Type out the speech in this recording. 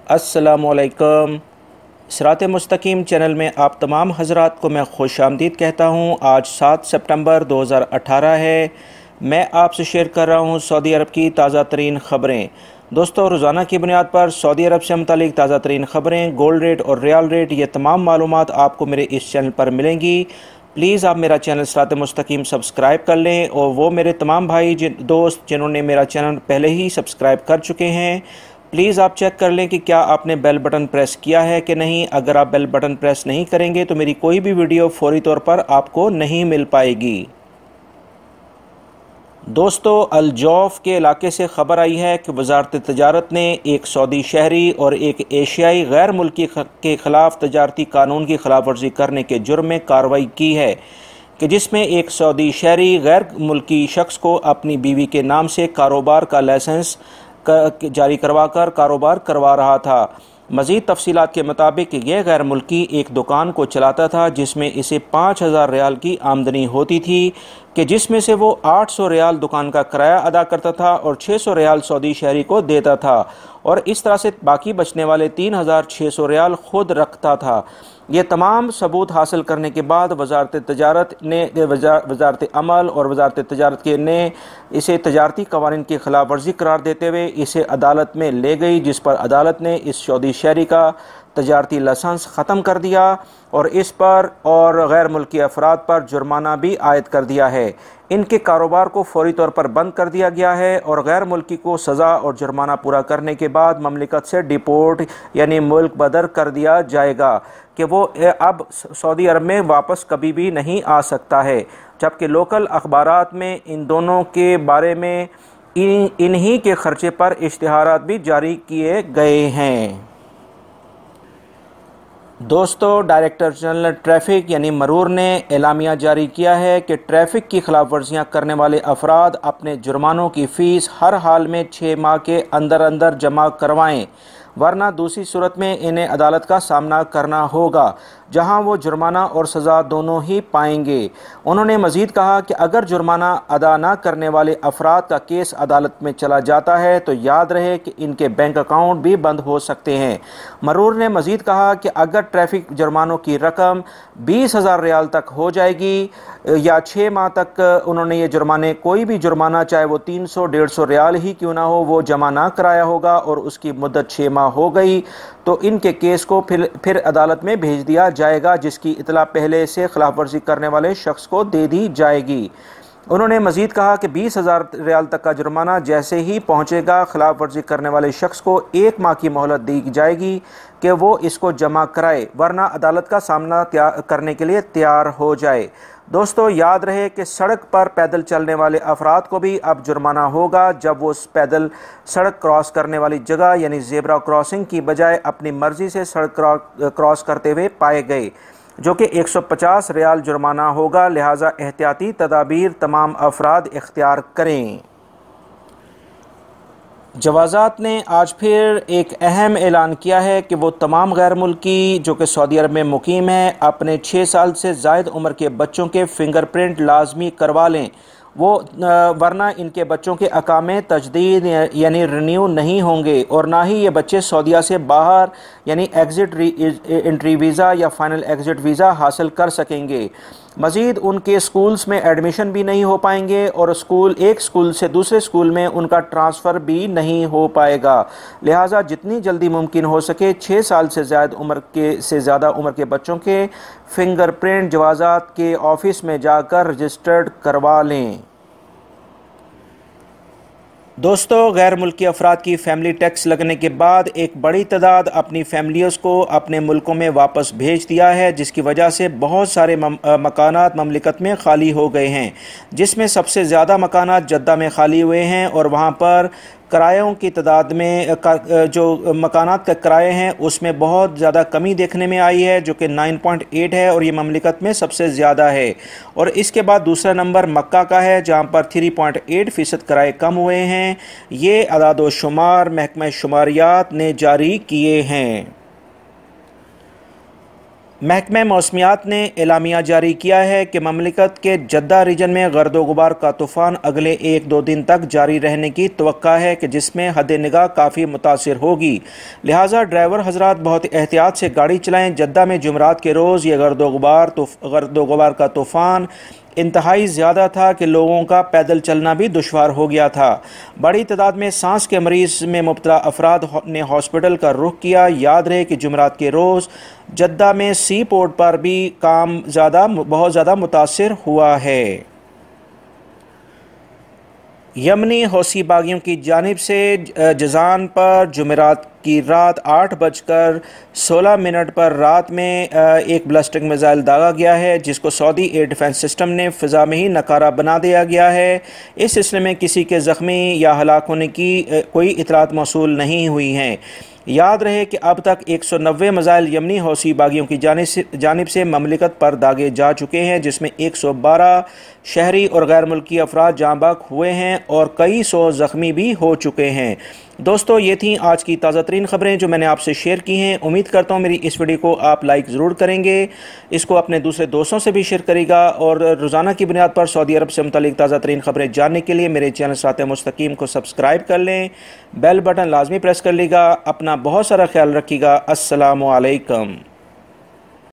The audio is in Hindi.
अस्सलामुअलैकुम। सिरात मुस्तकीम चैनल में आप तमाम हज़रात को मैं खुश आमदीद कहता हूँ। आज 7 सितंबर 2018 है। मैं आपसे शेयर कर रहा हूँ सऊदी अरब की ताज़ा तरीन ख़बरें। दोस्तों, रोज़ाना की बुनियाद पर सऊदी अरब से मुतालिक ताज़ा तरीन ख़बरें, गोल्ड रेट और रियाल रेट, ये तमाम मालूमात आपको मेरे इस चैनल पर मिलेंगी। प्लीज़ आप मेरा चैनल सिरात मुस्तकीम सब्सक्राइब कर लें, और वो मेरे तमाम भाई दोस्त जिन्होंने मेरा चैनल पहले ही सब्सक्राइब कर चुके हैं, प्लीज़ आप चेक कर लें कि क्या आपने बेल बटन प्रेस किया है कि नहीं। अगर आप बेल बटन प्रेस नहीं करेंगे तो मेरी कोई भी वीडियो फौरी तौर पर आपको नहीं मिल पाएगी। दोस्तों, अल जौफ के इलाके से ख़बर आई है कि वजारत तजारत ने एक सऊदी शहरी और एक एशियाई गैर मुल्की के ख़िलाफ़ तजारती कानून की खिलाफ वर्जी करने के जुर्म में कार्रवाई की है, कि जिसमें एक सऊदी शहरी गैर मुल्की शख्स को अपनी बीवी के नाम से कारोबार का लाइसेंस जारी करवाकर कारोबार करवा रहा था। मज़ीद तफसीलात के मुताबिक यह गैर मुल्की एक दुकान को चलाता था जिसमें इसे 5000 रियाल की आमदनी होती थी, कि जिसमें से वो 800 रियाल दुकान का किराया अदा करता था और 600 रियाल सऊदी शहरी को देता था, और इस तरह से बाकी बचने वाले 3600 रियाल खुद रखता था। ये तमाम सबूत हासिल करने के बाद वजारत तजारत ने वजारत अमल और वजारत तजारत के ने इसे तजारती कवानीन की खिलाफ वर्जी करार देते हुए इसे अदालत में ले गई, जिस पर अदालत ने इस सऊदी शहरी का तजारती लाइसेंस ख़त्म कर दिया और इस पर और गैर मुल्की अफराद पर जुर्माना भी आयद कर दिया है। इनके कारोबार को फौरी तौर पर बंद कर दिया गया है और गैर मुल्की को सज़ा और जुर्माना पूरा करने के बाद ममलिकत से डिपोर्ट यानी मुल्क बदर कर दिया जाएगा, कि वो अब सऊदी अरब में वापस कभी भी नहीं आ सकता है। जबकि लोकल अखबारात में इन दोनों के बारे में इन्हीं के ख़र्चे पर इश्तिहारात भी जारी किए गए हैं। दोस्तों, डायरेक्टर जनरल ट्रैफ़िक यानी मरूर ने एलामिया जारी किया है कि ट्रैफ़िक की खिलाफ वर्जियाँ करने वाले अफराद अपने जुर्मानों की फ़ीस हर हाल में 6 माह के अंदर अंदर जमा करवाएं, वरना दूसरी सूरत में इन्हें अदालत का सामना करना होगा, जहां वो जुर्माना और सज़ा दोनों ही पाएंगे। उन्होंने मज़ीद कहा कि अगर जुर्माना अदा न करने वाले अफराद का केस अदालत में चला जाता है तो याद रहे कि इनके बैंक अकाउंट भी बंद हो सकते हैं। मरूर ने मज़ीद कहा कि अगर ट्रैफिक जुर्मानों की रकम 20,000 रियाल तक हो जाएगी या 6 माह तक उन्होंने ये जुर्माने कोई भी जुर्माना चाहे वो 300-150 रियाल ही क्यों ना हो वो जमा ना कराया होगा और उसकी मुद्दत 6 माह हो गई, तो इनके केस को फिर अदालत में भेज दिया जाएगा, जिसकी इतला पहले से खिलाफ वर्जी करने वाले शख्स को दे दी जाएगी। उन्होंने मज़ीद कहा कि 20,000 रियाल तक का जुर्माना जैसे ही पहुंचेगा, खिलाफ वर्जी करने वाले शख्स को 1 माह की मोहलत दी जाएगी कि वो इसको जमा कराए, वरना अदालत का सामना करने के लिए तैयार हो जाए। दोस्तों, याद रहे कि सड़क पर पैदल चलने वाले अफराद को भी अब जुर्माना होगा जब वो पैदल सड़क क्रॉस करने वाली जगह यानी ज़ेब्रा क्रॉसिंग की बजाय अपनी मर्ज़ी से सड़क क्रॉस करते हुए पाए गए, जो कि 150 रियाल जुर्माना होगा। लिहाजा एहतियाती तदाबीर तमाम अफराद इख्तियार करें। जवाज़ात ने आज फिर एक अहम ऐलान किया है कि वो तमाम गैर मुल्की जो कि सऊदी अरब में मुकीम हैं अपने 6 साल से ज़ायद उम्र के बच्चों के फ़िंगरप्रिंट लाजमी करवा लें, वरना इनके बच्चों के अकामे तजदीद यानी रिन्यू नहीं होंगे और ना ही ये बच्चे सऊदीया से बाहर यानी एग्ज़िट एंट्री वीज़ा या फ़ाइनल एग्ज़िट वीज़ा हासिल कर सकेंगे। मज़ीद उनके स्कूल्स में एडमिशन भी नहीं हो पाएंगे और एक स्कूल से दूसरे स्कूल में उनका ट्रांसफ़र भी नहीं हो पाएगा। लिहाजा जितनी जल्दी मुमकिन हो सके 6 साल से ज़्यादा उम्र के बच्चों के फ़िंगरप्रिंट जवाज़ात के ऑफ़िस में जाकर रजिस्टर्ड करवा लें। दोस्तों, गैर मुल्की अफराद की फ़ैमिली टैक्स लगने के बाद एक बड़ी तादाद अपनी फैमिलीज़ को अपने मुल्कों में वापस भेज दिया है, जिसकी वजह से बहुत सारे मकानात ममलिकत में खाली हो गए हैं, जिसमें सबसे ज़्यादा मकानात जद्दा में खाली हुए हैं और वहाँ पर किरायों की तादाद में जो मकानात का किराए हैं उसमें बहुत ज़्यादा कमी देखने में आई है, जो कि 9.8 है और ये ममलिकत में सबसे ज़्यादा है। और इसके बाद दूसरा नंबर मक्का का है, जहाँ पर 3.8% किराए कम हुए हैं। ये अदाद शुमार महकमा शुमारियात ने जारी किए हैं। महकमे मौसमियात ने एलामिया जारी किया है कि ममलिकत के जद्दा रीजन में गर्द गुबार का तूफ़ान अगले 1-2 दिन तक जारी रहने की तवक्का है कि जिसमें हद निगाह काफ़ी मुतासिर होगी। लिहाजा ड्राइवर हजरात बहुत एहतियात से गाड़ी चलाएँ। जद्दा में जुमरात के रोज़ ये गर्द गुबार का तूफ़ान इंतहाई ज़्यादा था कि लोगों का पैदल चलना भी दुश्वार हो गया था। बड़ी तादाद में सांस के मरीज़ में मुब्तला अफराद ने हॉस्पिटल का रुख किया। याद रहे कि जुमरात के रोज़ जद्दा में सी पोर्ट पर भी काम बहुत ज़्यादा मुतासिर हुआ है। यमनी हौसी बागियों की जानिब से जज़ान पर जुमेरात की रात 8:16 पर रात में एक बैलिस्टिक मिसाइल दागा गया है, जिसको सऊदी एयर डिफेंस सिस्टम ने फ़िज़ा में ही नकारा बना दिया गया है। इस सिलसिले में किसी के ज़ख्मी या हलाक होने की कोई इतलात मौसूल नहीं हुई हैं। याद रहे कि अब तक 190 मिसाइल यमनी हौसी बागियों की जानिब से ममलिकत पर दागे जा चुके हैं, जिसमें 112 शहरी और गैर मुल्की अफराद जाँ बाग हुए हैं और कई सौ ज़ख्मी भी हो चुके हैं। दोस्तों, ये थी आज की ताज़ा तरीन ख़बरें जो मैंने आपसे शेयर की हैं। उम्मीद करता हूँ मेरी इस वीडियो को आप लाइक ज़रूर करेंगे, इसको अपने दूसरे दोस्तों से भी शेयर करेगा और रोज़ाना की बुनियाद पर सऊदी अरब से मुतालिक ताज़ा तरीन ख़बरें जानने के लिए मेरे चैनल सिरात मुस्तकीम को सब्सक्राइब कर लें। बेल बटन लाजमी प्रेस कर लीजिएगा। अपना बहुत सारा ख्याल रखिएगा। अस्सलामु अलैकुम।